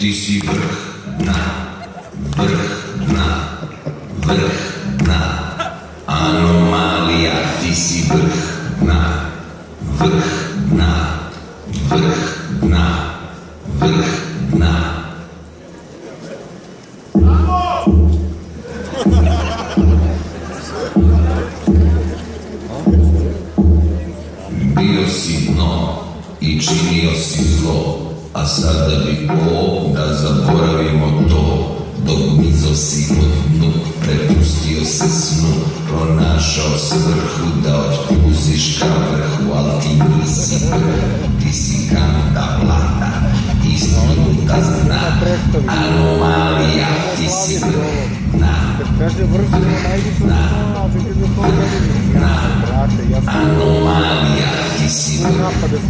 ti si vrh dna, vrh dna, vrh dna. Anomalija, ti si vrh dna, vrh dna, vrh dna, vrh dna. Bio si dno i činio si zlo, a sada bi da zaboravimo to. Dok mizo si pod dnu, prepustio se snu, pronašao svrhu da otpuziš ka vrhu, al ti nisi vrh, ti si kanta blata, ispunuta zna. Anomalija, ti si vrh dna, vrh dna, vrh dna. Anomalija, ti si vrh dna, vrh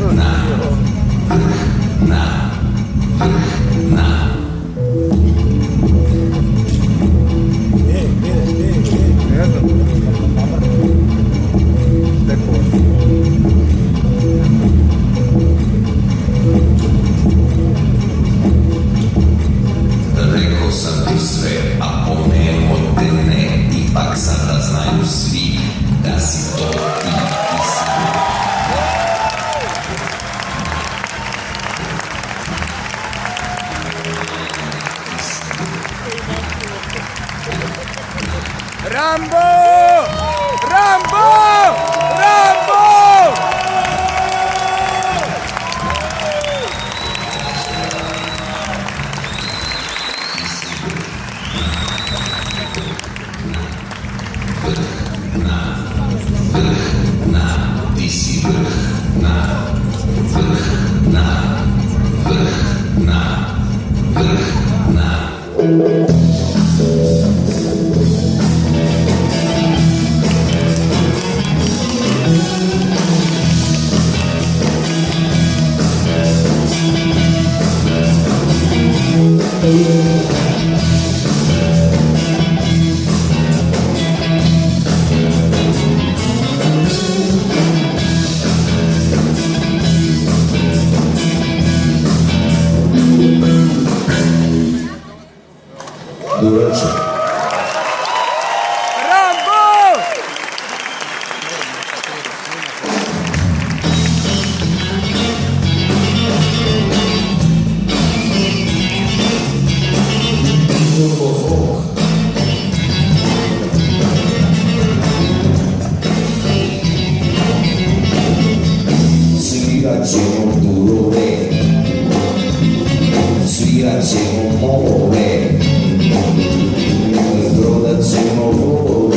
dna, vrh dna, vrh dna. Rekao sam ti sve, a pomenuo te ne. Ipak sada znaju svi da si to ti, ti si. Rambo! Rambo! Rambo! Ti si vrh dna, vrh dna, vrh dna, vrh dna. Dobro večer. Rambo! Svirat ćemo durove, svirat ćemo molove.